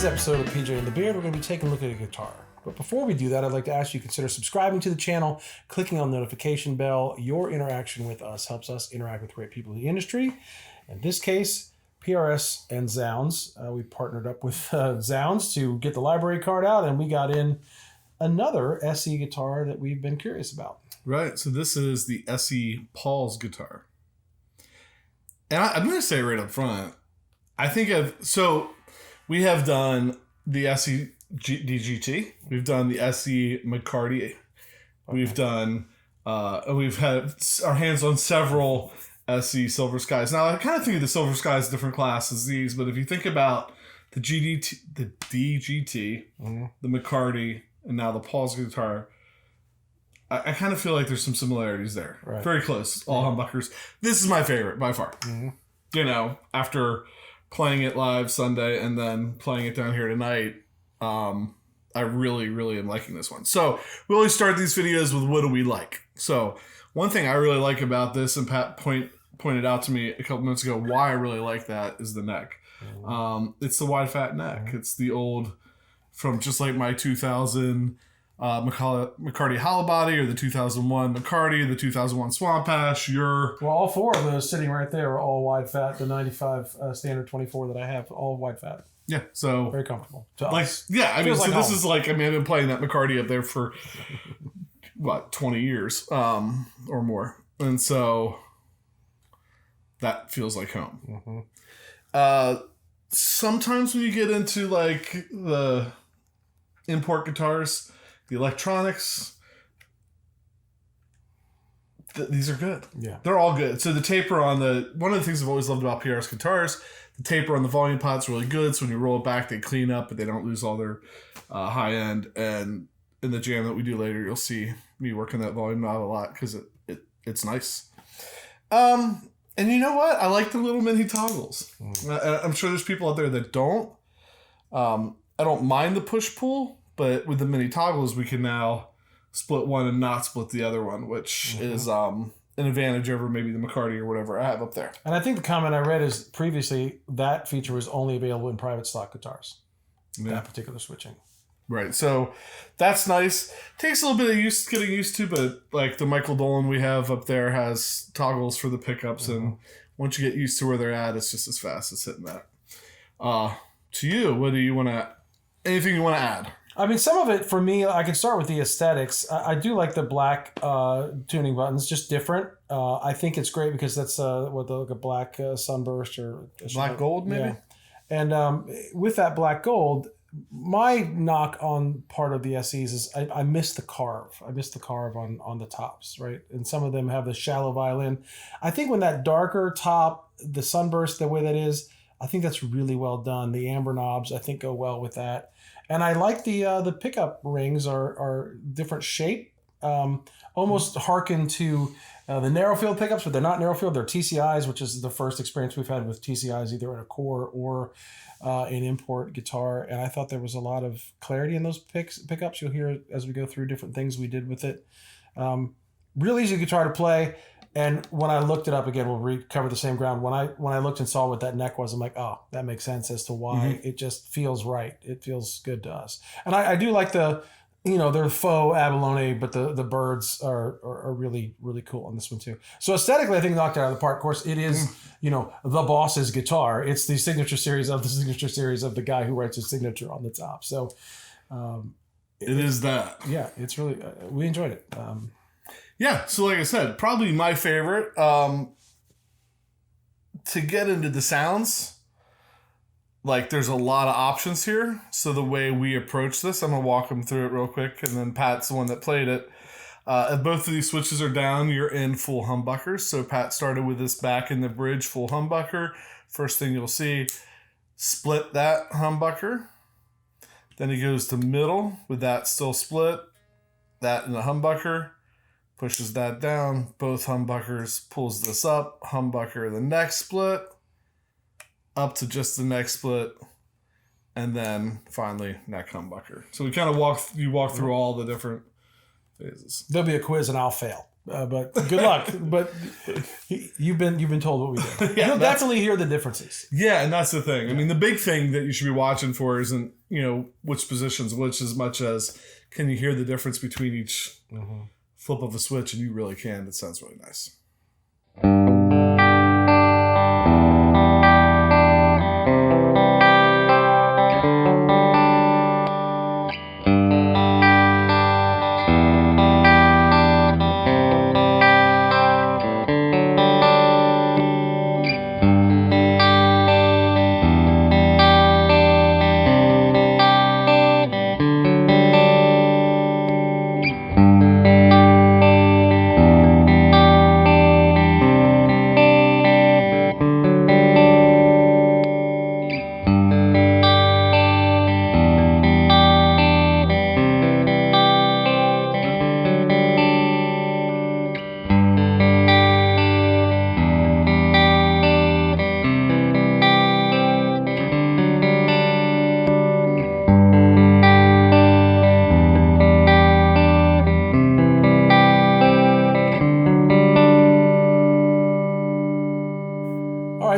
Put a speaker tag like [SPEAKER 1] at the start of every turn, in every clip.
[SPEAKER 1] today's episode of PJ and the Beard, we're going to be taking a look at a guitar. But before we do that, I'd like to ask you to consider subscribing to the channel, clicking on the notification bell. Your interaction with us helps us interact with great people in the industry. In this case, PRS and Zzounds. We partnered up with Zzounds to get the library card out, and we got in another SE guitar that we've been curious about.
[SPEAKER 2] Right. So this is the SE Paul's guitar. And I'm going to say right up front, we have done the SE DGT. We've done the SE McCarty. We've done, we've had our hands on several SE Silver Skies. Now, I kind of think of the Silver Skies different class as these, but if you think about the GDT, the DGT, the McCarty, and now the Paul's guitar, I kind of feel like there's some similarities there. Right. Very close. All humbuckers. This is my favorite by far. You know, after playing it live Sunday and then playing it down here tonight, I really, really am liking this one. So we always start these videos with what do we like. So one thing I really like about this, and Pat pointed out to me a couple minutes ago why I really like that, is the neck. It's the wide fat neck. It's the old, from just like my 2000 McCarty hollow body, or the 2001 McCarty, the 2001 Swamp Ash. Well,
[SPEAKER 1] all four of those sitting right there are all wide fat. The 95 standard 24 that I have, all wide fat.
[SPEAKER 2] Yeah, so
[SPEAKER 1] very comfortable.
[SPEAKER 2] Yeah, I mean, so this is like, I mean, I've been playing that McCarty up there for what, 20 years or more, and so that feels like home. Sometimes when you get into like the import guitars, the electronics, these are good. Yeah, they're all good. So the taper on one of the things I've always loved about PRS guitars, the taper on the volume pot's really good. So when you roll it back, they clean up, but they don't lose all their high end. And in the jam that we do later, you'll see me working that volume knob a lot because it's nice. And you know what? I like the little mini toggles. I'm sure there's people out there that don't. I don't mind the push-pull, but with the mini toggles, we can now split one and not split the other one, which is an advantage over maybe the McCarty or whatever I have up there.
[SPEAKER 1] And I think the comment I read is previously that feature was only available in private stock guitars. That particular switching.
[SPEAKER 2] Right. So that's nice. Takes a little bit of getting used to, but like the Michael Dolan we have up there has toggles for the pickups, and once you get used to where they're at, it's just as fast as hitting that. To you, what do you want to? Anything you want to add?
[SPEAKER 1] I mean, some of it for me, I can start with the aesthetics. I do like the black tuning buttons, just different. I think it's great because that's a black sunburst or
[SPEAKER 2] black gold, maybe.
[SPEAKER 1] Yeah. And with that black gold, my knock on part of the SEs is I miss the carve. I miss the carve on the tops, right? And some of them have the shallow violin. I think when that darker top, the sunburst, the way that is, I think that's really well done. The amber knobs, I think, go well with that. And I like the pickup rings are different shape, almost harken to the narrow field pickups, but they're not narrow field. They're TCIs, which is the first experience we've had with TCIs, either in a core or an import guitar. And I thought there was a lot of clarity in those pickups. You'll hear as we go through different things we did with it. Real easy guitar to play. And when I looked it up again, we'll recover the same ground. When I looked and saw what that neck was, I'm like, oh, that makes sense as to why it just feels right. It feels good to us. And I do like they're faux abalone, but the birds are really, really cool on this one too. So aesthetically, I think knocked it out of the park. Of course, it is, the boss's guitar. It's the signature series of the guy who writes his signature on the top. So
[SPEAKER 2] it is that.
[SPEAKER 1] Yeah, it's really, we enjoyed it.
[SPEAKER 2] Yeah, so like I said, probably my favorite. To get into the sounds, like there's a lot of options here. So the way we approach this, I'm going to walk them through it real quick, and then Pat's the one that played it. If both of these switches are down, you're in full humbuckers. So Pat started with this back in the bridge full humbucker. First thing you'll see, split that humbucker. Then he goes to middle with that still split, that in the humbucker. Pushes that down, both humbuckers, pulls this up, humbucker the next split, up to just the next split, and then finally neck humbucker. So we kind of walk through all the different phases.
[SPEAKER 1] There'll be a quiz and I'll fail. But good luck. But you've been told what we do. You'll definitely hear the differences.
[SPEAKER 2] Yeah, and that's the thing. I mean, the big thing that you should be watching for isn't, which positions which, as much as can you hear the difference between each flip of a switch, and you really can. It sounds really nice.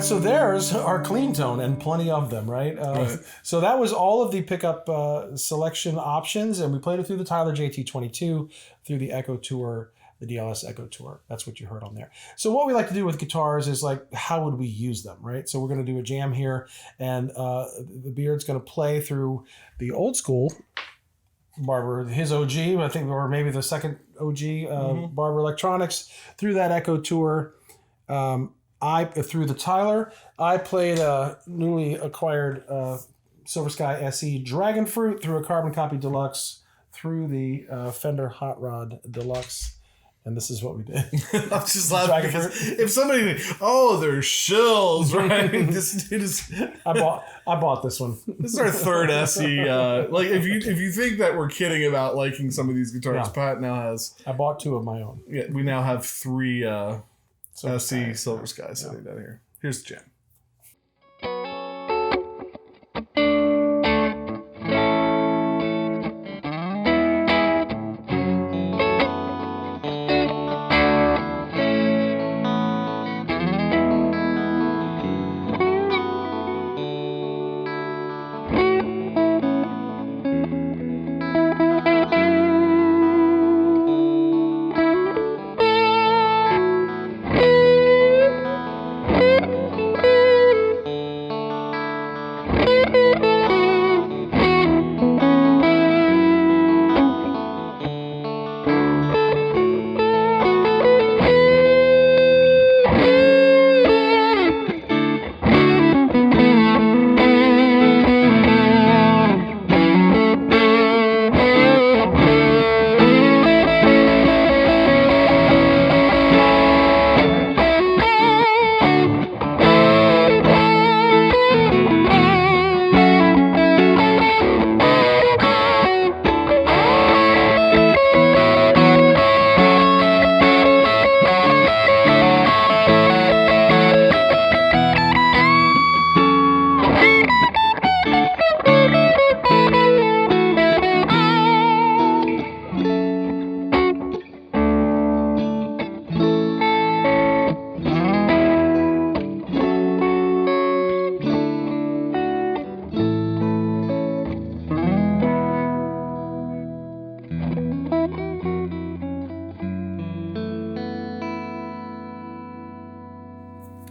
[SPEAKER 1] So there's our clean tone, and plenty of them, right? So that was all of the pickup selection options, and we played it through the Tyler JT22, through the EchoTour, the DLS EchoTour. That's what you heard on there. So what we like to do with guitars is like, how would we use them, right? So we're going to do a jam here, and the Beard's going to play through the old school Barber, his OG, I think, or maybe the second OG Barber Electronics, through that EchoTour. Through the Tyler, I played a newly acquired Silver Sky SE Dragon Fruit through a Carbon Copy Deluxe, through the Fender Hot Rod Deluxe, and this is what we did.
[SPEAKER 2] I'm just laughing because if somebody, there's shills, right? This dude is.
[SPEAKER 1] I bought this one.
[SPEAKER 2] This is our third SE. Like if you think that we're kidding about liking some of these guitars, Pat now has.
[SPEAKER 1] I bought 2 of my own.
[SPEAKER 2] Yeah, we now have 3. SE Silver Sky sitting down here. Here's the jam.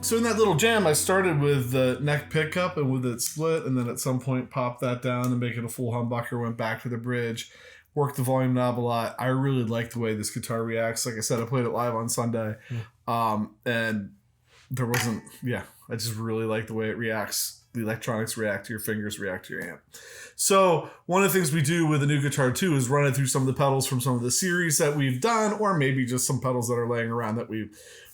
[SPEAKER 2] So in that little jam, I started with the neck pickup and with it split, and then at some point popped that down and make it a full humbucker, went back to the bridge, worked the volume knob a lot. I really like the way this guitar reacts. Like I said, I played it live on Sunday, and there wasn't, I just really like the way it reacts. The electronics react to your fingers, react to your amp. So one of the things we do with a new guitar too is run it through some of the pedals from some of the series that we've done, or maybe just some pedals that are laying around that we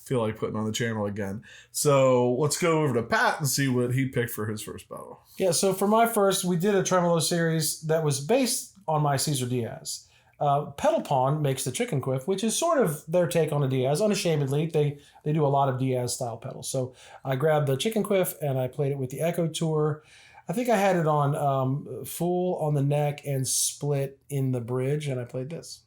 [SPEAKER 2] feel like putting on the channel again. So let's go over to Pat and see what he picked for his first pedal.
[SPEAKER 1] Yeah, so for my first, we did a tremolo series that was based on my Cesar Diaz. Pedal Pawn makes the Chicken Quiff, which is sort of their take on a Diaz. Unashamedly, they do a lot of Diaz style pedals. So I grabbed the Chicken Quiff and I played it with the EchoTour. I think I had it on full on the neck and split in the bridge, and I played this.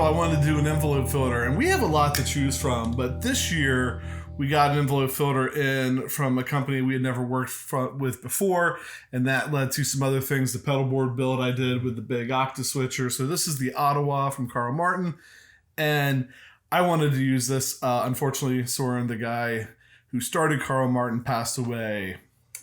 [SPEAKER 2] I wanted to do an envelope filter, and we have a lot to choose from, but this year we got an envelope filter in from a company we had never worked with before, and that led to some other things. The pedal board build I did with the big octa switcher. So this is the Ottawa from Carl Martin, and I wanted to use this. Unfortunately, Soren, the guy who started Carl Martin, passed away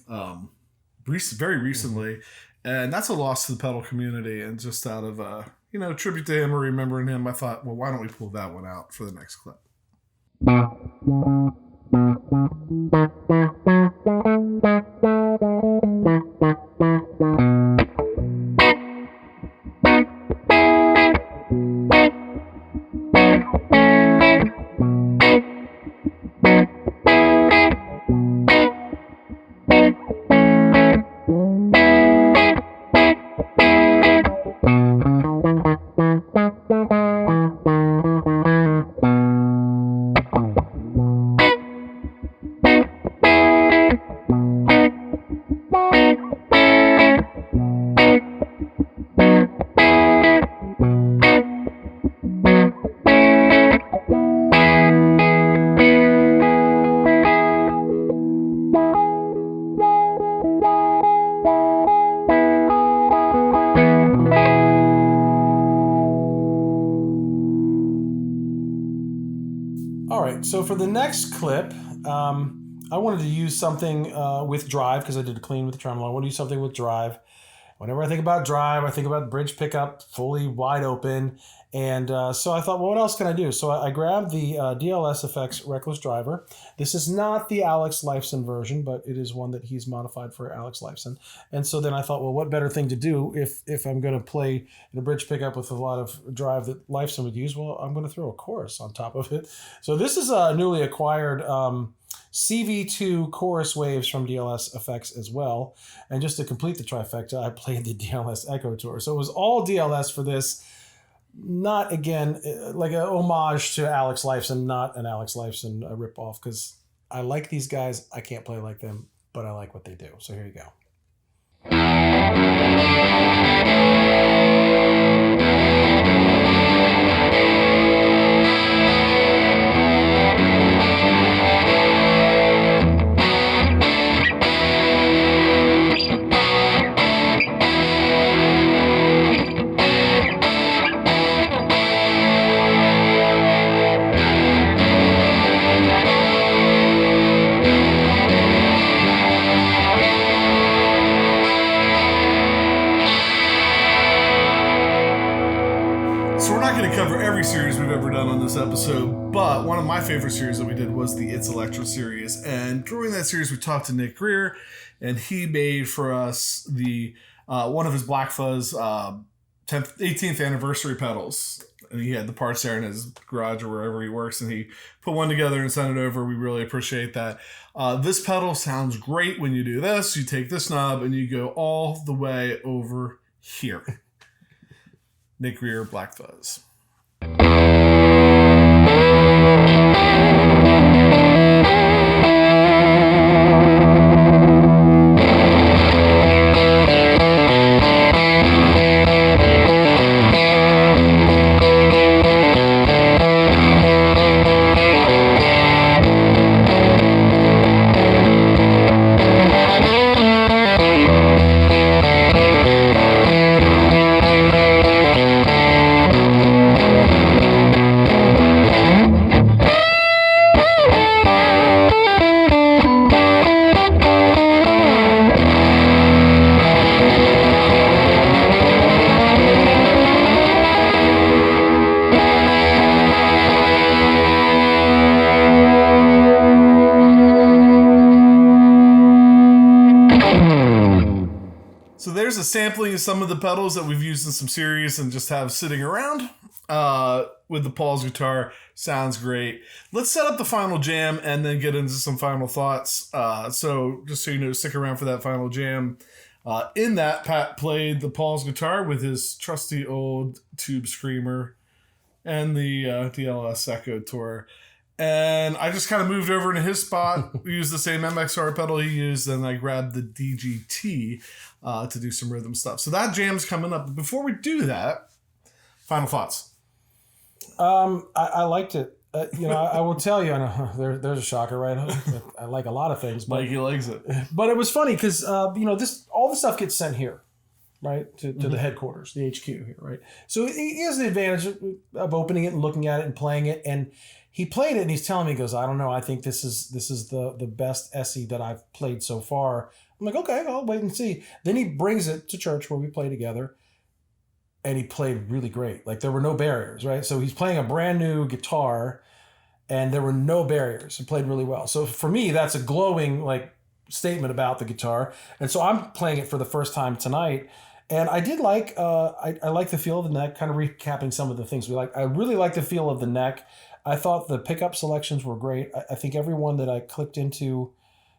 [SPEAKER 2] very recently, and that's a loss to the pedal community. And just out of tribute to him or remembering him, I thought, well, why don't we pull that one out for the next clip? So for the next clip, I wanted to use something with drive because I did a clean with the tremolo. I want to use something with drive. Whenever I think about drive, I think about bridge pickup, fully wide open. And so I thought, well, what else can I do? So I grabbed the DLS Effects Reckless Driver. This is not the Alex Lifeson version, but it is one that he's modified for Alex Lifeson. And so then I thought, well, what better thing to do if I'm going to play in a bridge pickup with a lot of drive that Lifeson would use? Well, I'm going to throw a chorus on top of it. So this is a newly acquired CV2 chorus waves from DLS Effects as well. And just to complete the trifecta, I played the DLS EchoTour. So it was all DLS for this. Not, again, like an homage to Alex Lifeson, not an Alex Lifeson ripoff, because I like these guys. I can't play like them, but I like what they do. So here you go. Series we've ever done on this episode, but one of my favorite series that we did was the It's Electra series, and during that series we talked to Nick Greer, and he made for us the one of his Black Fuzz 18th anniversary pedals, and he had the parts there in his garage or wherever he works, and he put one together and sent it over. We really appreciate that. This pedal sounds great when you do this. You take this knob and you go all the way over here. Nick Greer, Black Fuzz. Sampling of some of the pedals that we've used in some series and just have sitting around with the Paul's guitar. Sounds great. Let's set up the final jam and then get into some final thoughts. So just so you know, stick around for that final jam. In that, Pat played the Paul's guitar with his trusty old tube screamer and the DLS EchoTour. And I just kind of moved over into his spot. We used the same MXR pedal he used, and I grabbed the DGT to do some rhythm stuff. So that jam's coming up. But before we do that, final thoughts.
[SPEAKER 1] I liked it. I will tell you, I know there's a shocker, right? I like a lot of things, but
[SPEAKER 2] Mikey likes it.
[SPEAKER 1] But it was funny because all the stuff gets sent here, right, to the headquarters, the HQ here, right. So he has the advantage of opening it and looking at it and playing it, and he played it and he's telling me, he goes, I don't know, I think this is the best SE that I've played so far. I'm like, okay, I'll wait and see. Then he brings it to church where we play together. And he played really great. Like there were no barriers, right? So he's playing a brand new guitar and there were no barriers. He played really well. So for me, that's a glowing statement about the guitar. And so I'm playing it for the first time tonight. And I did like, I like the feel of the neck, kind of recapping some of the things we like. I really like the feel of the neck. I thought the pickup selections were great. I think every one that I clicked into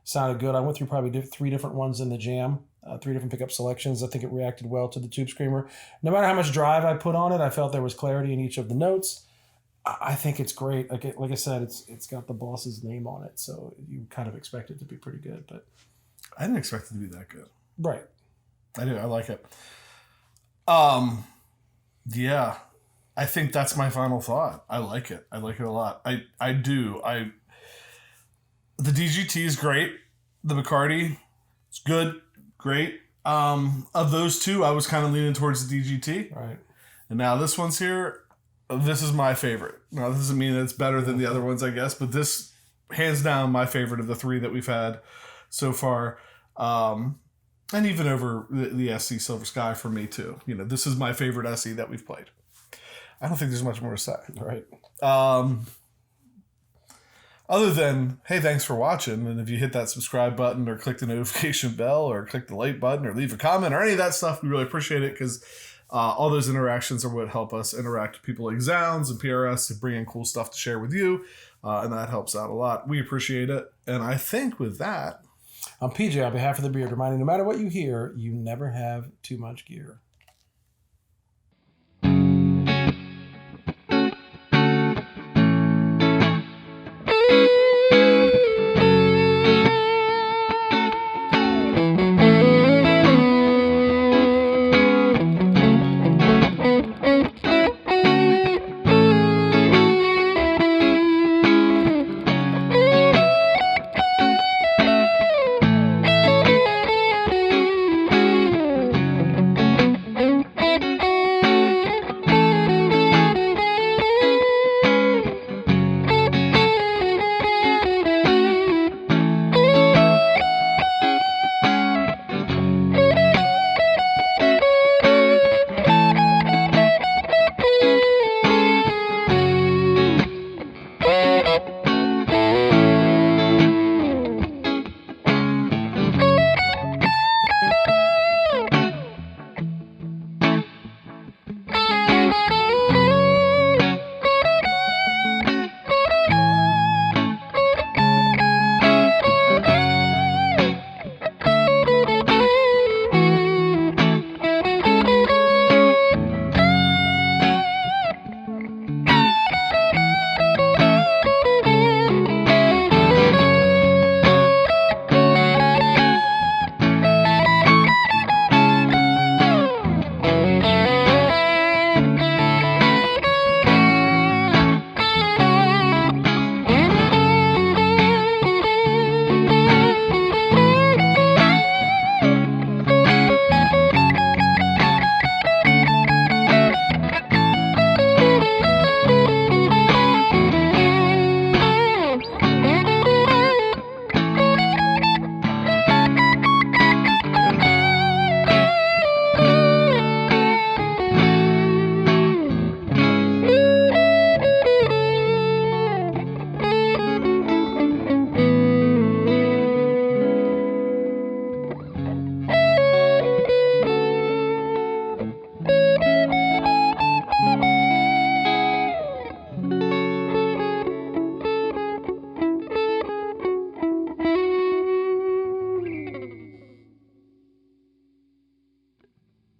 [SPEAKER 1] sounded good. I went through probably 3 different ones in the jam. 3 different pickup selections. I think it reacted well to the Tube Screamer. No matter how much drive I put on it, I felt there was clarity in each of the notes. I think it's great. Like I said, it's got the boss's name on it, so you kind of expect it to be pretty good. But
[SPEAKER 2] I didn't expect it to be that good.
[SPEAKER 1] Right.
[SPEAKER 2] I do. I like it. Yeah. I think that's my final thought. I like it. I like it a lot. I do. The DGT is great. The McCarty, it's good. Great. Of those two, I was kind of leaning towards the DGT.
[SPEAKER 1] Right.
[SPEAKER 2] And now this one's here. This is my favorite. Now, this doesn't mean it's better than the other ones, I guess, but this, hands down, my favorite of the 3 that we've had so far. And even over the SE Silver Sky for me, too. This is my favorite SE that we've played. I don't think there's much more to say.
[SPEAKER 1] Right.
[SPEAKER 2] Other than, hey, thanks for watching. And if you hit that subscribe button or click the notification bell or click the like button or leave a comment or any of that stuff, we really appreciate it because all those interactions are what help us interact with people like Zzounds and PRS to bring in cool stuff to share with you. And that helps out a lot. We appreciate it. And I think with that,
[SPEAKER 1] I'm PJ on behalf of the Beard, reminding no matter what you hear, you never have too much gear.